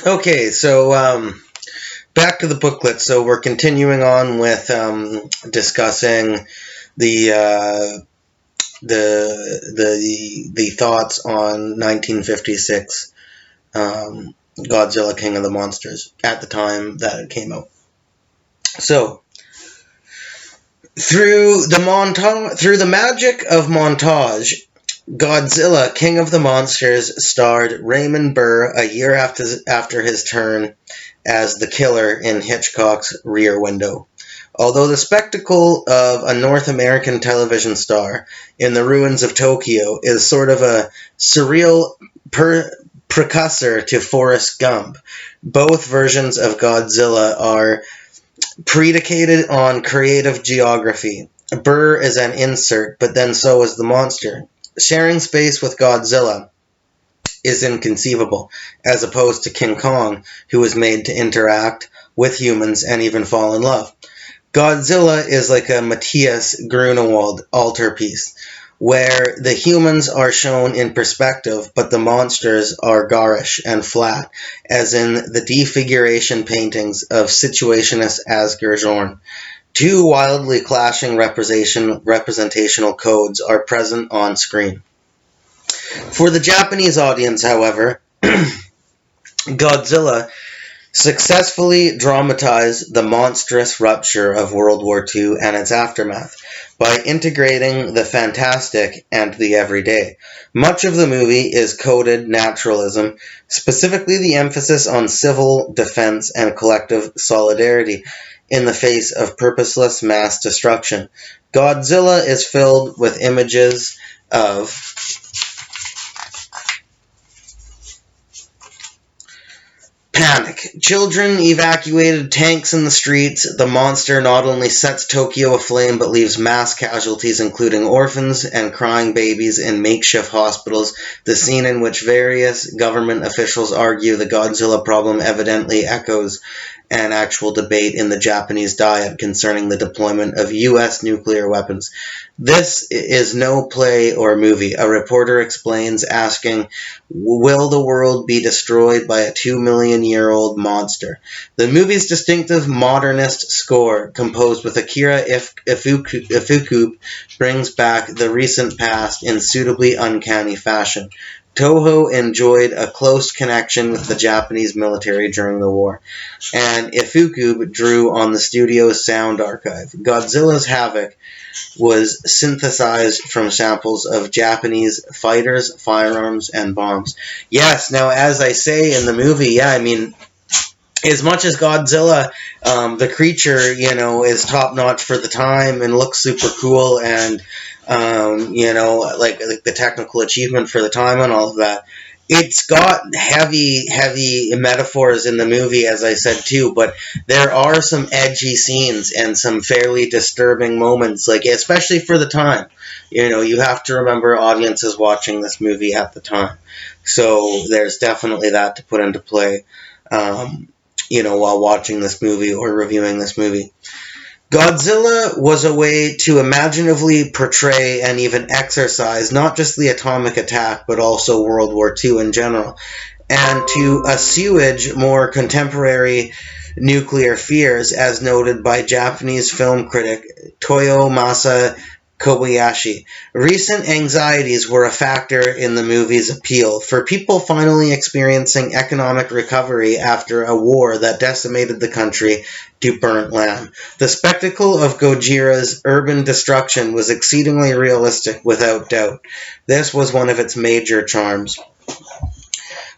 Okay, so back to the booklet. So we're continuing on with discussing the the thoughts on 1956 Godzilla King of the Monsters at the time that it came out. So through the magic of montage, Godzilla King of the Monsters starred Raymond Burr a year after his turn as the killer in Hitchcock's Rear Window. Although the spectacle of a North American television star in the ruins of Tokyo is sort of a surreal precursor to Forrest Gump, both versions of Godzilla are predicated on creative geography. Burr is an insert, but then so is the monster. Sharing space with Godzilla is inconceivable, as opposed to King Kong, who is made to interact with humans and even fall in love. Godzilla is like a Matthias Grunewald altarpiece, where the humans are shown in perspective, but the monsters are garish and flat, as in the defiguration paintings of Situationist Asger Jorn. Two wildly clashing representational codes are present on screen. For the Japanese audience, however, Godzilla successfully dramatized the monstrous rupture of World War II and its aftermath by integrating the fantastic and the everyday. Much of the movie is coded naturalism, specifically the emphasis on civil defense and collective solidarity in the face of purposeless mass destruction. Godzilla is filled with images of panic. Children evacuated, tanks in the streets. The monster not only sets Tokyo aflame but leaves mass casualties, including orphans and crying babies in makeshift hospitals. The scene in which various government officials argue the Godzilla problem evidently echoes an actual debate in the Japanese Diet concerning the deployment of U.S. nuclear weapons. This is no play or movie, a reporter explains, asking, will the world be destroyed by a 2 million-year-old monster? The movie's distinctive modernist score, composed with Akira Ifukube, brings back the recent past in suitably uncanny fashion. Toho enjoyed a close connection with the Japanese military during the war, and Ifukube drew on the studio's sound archive. Godzilla's havoc was synthesized from samples of Japanese fighters, firearms, and bombs. Yes, now as I say in the movie, yeah, I mean, as much as Godzilla, the creature, is top notch for the time and looks super cool, and like the technical achievement for the time and all of that. It's got heavy metaphors in the movie, as I said too, but there are some edgy scenes and some fairly disturbing moments, like especially for the time. You have to remember audiences watching this movie at the time, so there's definitely that to put into play. While watching this movie or reviewing this movie. Godzilla was a way to imaginatively portray and even exercise not just the atomic attack, but also World War II in general, and to assuage more contemporary nuclear fears, as noted by Japanese film critic Toyomasa Kobayashi. Recent anxieties were a factor in the movie's appeal, for people finally experiencing economic recovery after a war that decimated the country to burnt land. The spectacle of Gojira's urban destruction was exceedingly realistic, without doubt. This was one of its major charms.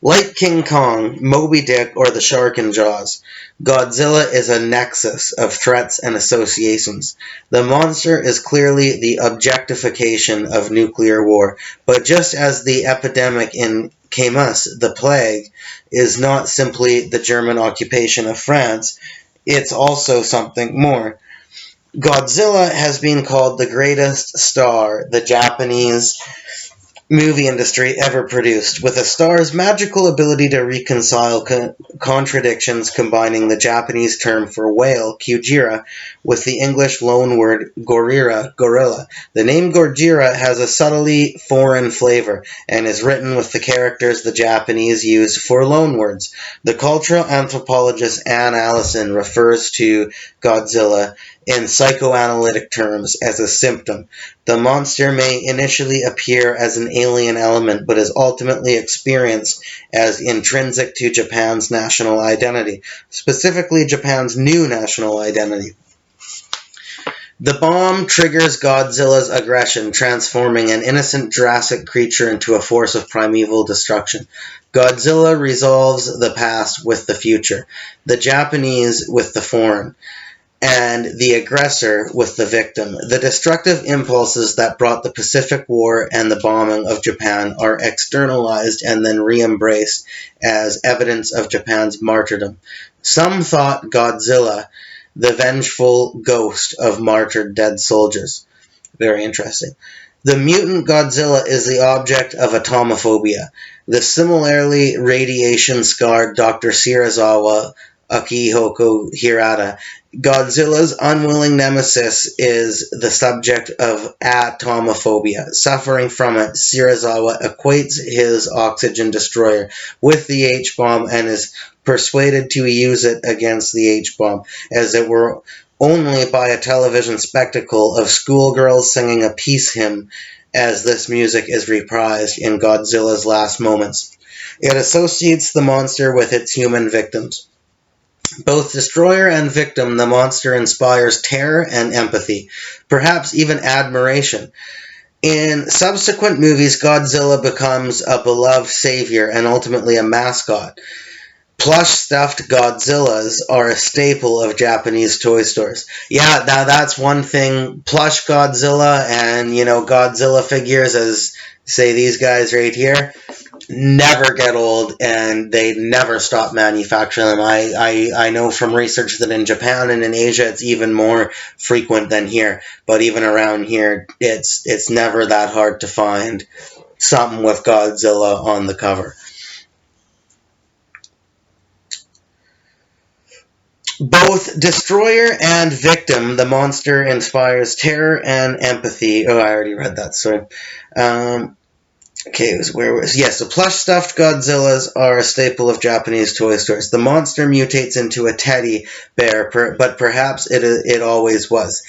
Like King Kong, Moby Dick, or the shark in Jaws, Godzilla is a nexus of threats and associations. The monster is clearly the objectification of nuclear war, but just as the epidemic in Camus, the plague, is not simply the German occupation of France, it's also something more. Godzilla has been called the greatest star the Japanese movie industry ever produced, with a star's magical ability to reconcile contradictions, combining the Japanese term for whale, Kujira, with the English loanword gorilla. The name Gojira has a subtly foreign flavor, and is written with the characters the Japanese use for loanwords. The cultural anthropologist Anne Allison refers to Godzilla in psychoanalytic terms as a symptom. The monster may initially appear as an alien element, but is ultimately experienced as intrinsic to Japan's national identity, specifically Japan's new national identity. The bomb triggers Godzilla's aggression, transforming an innocent Jurassic creature into a force of primeval destruction. Godzilla resolves the past with the future, the Japanese with the foreign, and the aggressor with the victim. The destructive impulses that brought the Pacific War and the bombing of Japan are externalized and then re-embraced as evidence of Japan's martyrdom. Some thought Godzilla the vengeful ghost of martyred dead soldiers. Very interesting. The mutant Godzilla is the object of atomophobia. The similarly radiation-scarred Dr. Shirazawa Akihoko Hirata. Godzilla's unwilling nemesis is the subject of atomophobia. Suffering from it, Shirazawa equates his oxygen destroyer with the H-bomb and is persuaded to use it against the H-bomb, as it were only by a television spectacle of schoolgirls singing a peace hymn, as this music is reprised in Godzilla's last moments. It associates the monster with its human victims. Both destroyer and victim, the monster inspires terror and empathy, perhaps even admiration. In subsequent movies, Godzilla becomes a beloved savior and ultimately a mascot. Plush stuffed Godzillas are a staple of Japanese toy stores. Yeah, now that's one thing. Plush Godzilla and, Godzilla figures, as say these guys right here, never get old, and they never stop manufacturing them. I know from research that in Japan and in Asia it's even more frequent than here, but even around here it's never that hard to find something with Godzilla on the cover. Both destroyer and victim, the monster inspires terror and empathy. Oh, I already read that, sorry. Okay, yes, the plush stuffed Godzillas are a staple of Japanese toy stores. The monster mutates into a teddy bear, but perhaps it always was.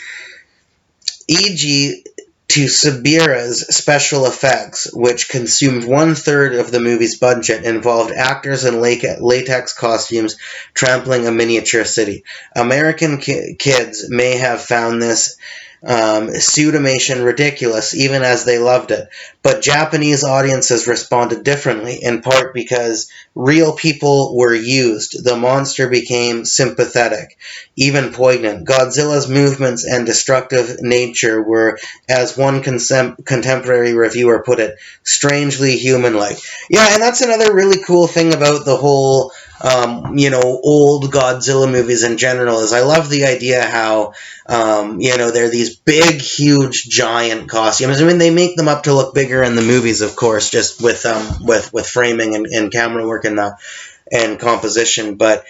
E.g., to Sabira's special effects, which consumed 1/3 of the movie's budget, involved actors in latex costumes trampling a miniature city. American kids may have found this pseudomation ridiculous, even as they loved it. But Japanese audiences responded differently, in part because real people were used. The monster became sympathetic, even poignant. Godzilla's movements and destructive nature were, as one contemporary reviewer put it, strangely human-like. Yeah, and that's another really cool thing about the whole old Godzilla movies in general, is I love the idea how, they're these big, huge, giant costumes. I mean, they make them up to look bigger in the movies, of course, just with framing and camera work and composition, but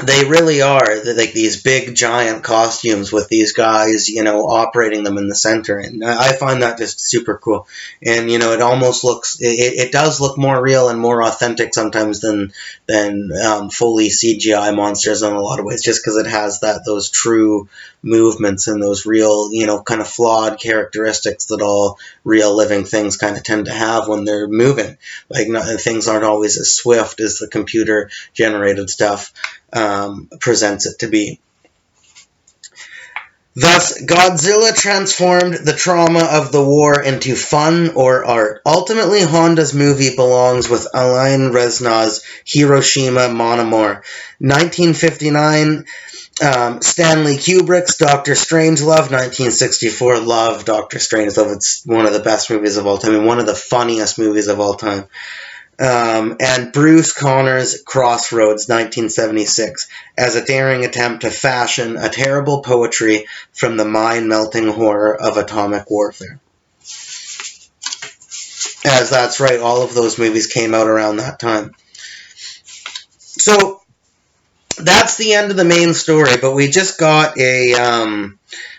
they really are like these big giant costumes with these guys, operating them in the center. And I find that just super cool. And, it almost looks, it does look more real and more authentic sometimes than fully CGI monsters in a lot of ways, just because it has those true movements and those real, kind of flawed characteristics that all real living things kind of tend to have when they're moving. Like, things aren't always as swift as the computer generated stuff presents it to be. Thus, Godzilla transformed the trauma of the war into fun or art. Ultimately, Honda's movie belongs with Alain Resnais's Hiroshima Mon Amour. 1959, Stanley Kubrick's Dr. Strangelove. 1964, love Dr. Strangelove. It's one of the best movies of all time and one of the funniest movies of all time. And Bruce Connor's Crossroads, 1976, as a daring attempt to fashion a terrible poetry from the mind-melting horror of atomic warfare. as that's right, all of those movies came out around that time. So that's the end of the main story, but we just got at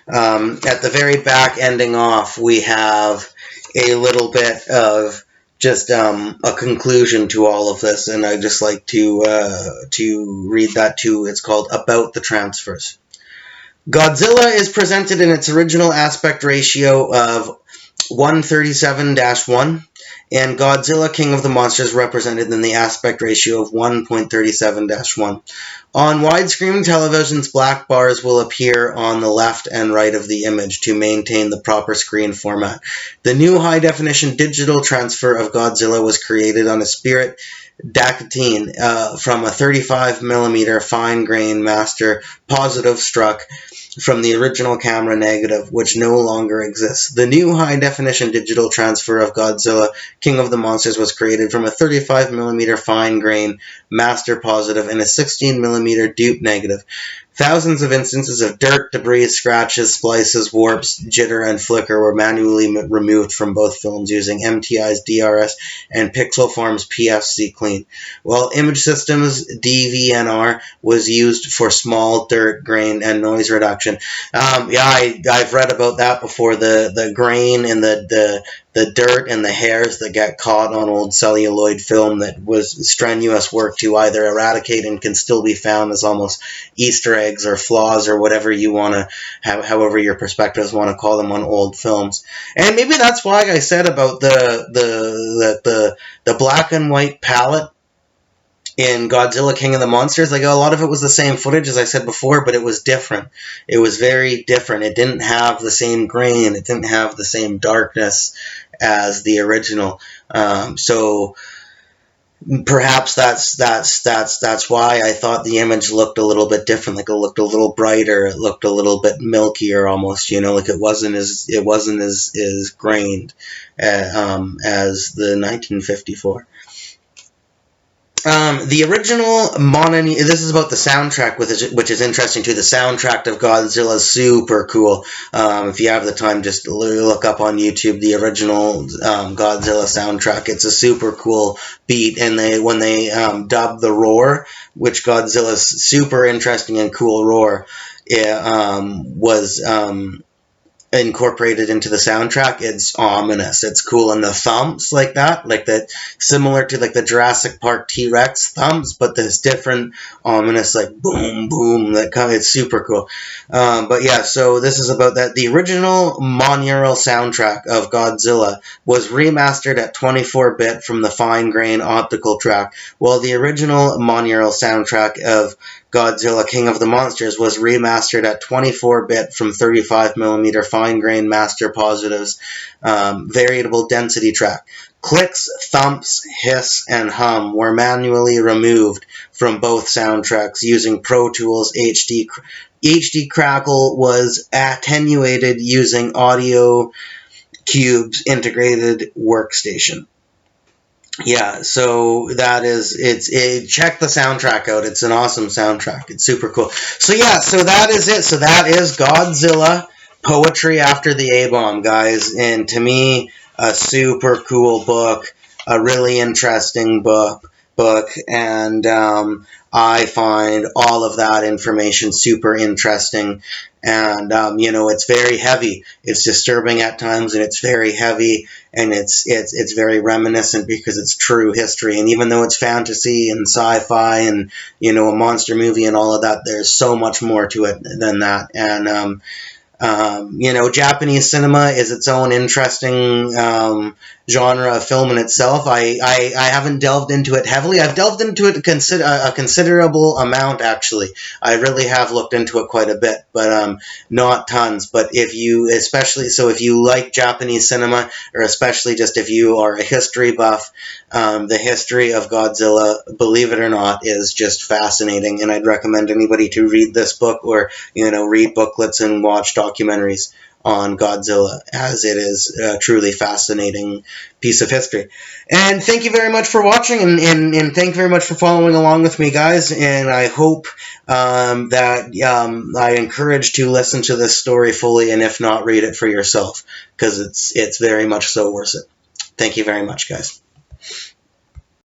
the very back ending off, we have a little bit of just a conclusion to all of this, and I just like to read that too. It's called About the Transfers. Godzilla is presented in its original aspect ratio of 137-1, and Godzilla King of the Monsters represented in the aspect ratio of 1.37-1. On widescreen televisions, black bars will appear on the left and right of the image to maintain the proper screen format. The new high-definition digital transfer of Godzilla was created on a Spirit Dactyne from a 35mm fine-grain master positive struck from the original camera negative, which no longer exists. The new high-definition digital transfer of Godzilla King of the Monsters was created from a 35mm fine-grain master positive and a 16mm dupe negative. Thousands of instances of dirt, debris, scratches, splices, warps, jitter, and flicker were manually removed from both films using MTI's DRS and Pixelform's PFC Clean, while Image Systems' DVNR was used for small dirt, grain, and noise reduction. I've read about that before. The grain and the dirt and the hairs that get caught on old celluloid film that was strenuous work to either eradicate and can still be found as almost Easter eggs or flaws or whatever you want to have, however your perspectives want to call them on old films. And maybe that's why I said about the black and white palette in Godzilla King of the Monsters. Like, a lot of it was the same footage as I said before, but it was different. It was very different. It didn't have the same grain. It didn't have the same darkness as the original. So perhaps that's why I thought the image looked a little bit different. Like, it looked a little brighter. It looked a little bit milkier, almost. Like it wasn't as grained as the 1954. The original this is about the soundtrack, which is interesting too. The soundtrack of Godzilla is super cool. If you have the time, just look up on YouTube the original Godzilla soundtrack. It's a super cool beat, and when they dub the roar, which Godzilla's super interesting and cool roar, it was incorporated into the soundtrack. It's ominous. It's cool, and the thumps like that, similar to like the Jurassic Park T-Rex thumps, but this different ominous like boom boom that kind of, it's super cool. But yeah, so this is about that. The original monaural soundtrack of Godzilla was remastered at 24-bit from the fine grain optical track, while the original monaural soundtrack of Godzilla King of the Monsters was remastered at 24-bit from 35mm fine-grained master positives variable density track. Clicks, thumps, hiss, and hum were manually removed from both soundtracks using Pro Tools HD. HD Crackle was attenuated using Audio Cube's integrated workstation. Yeah, so check the soundtrack out. It's an awesome soundtrack. It's super cool. So yeah, so that is it. So that is Godzilla Poetry After the A-Bomb, guys. And to me, a super cool book, a really interesting book, and I find all of that information super interesting. And it's very heavy. It's disturbing at times, and it's very heavy, and it's very reminiscent because it's true history. And even though it's fantasy and sci-fi and a monster movie and all of that, there's so much more to it than that. And Japanese cinema is its own interesting genre of film in itself. I haven't delved into it heavily. I've delved into it a considerable amount, actually. I really have looked into it quite a bit, but not tons. But if you like Japanese cinema, or especially just if you are a history buff, the history of Godzilla, believe it or not, is just fascinating. And I'd recommend anybody to read this book, or read booklets and watch documentaries on Godzilla, as it is a truly fascinating piece of history. And thank you very much for watching, and thank you very much for following along with me, guys. And I hope that I encourage to listen to this story fully, and if not, read it for yourself, because it's very much so worth it. Thank you very much, guys.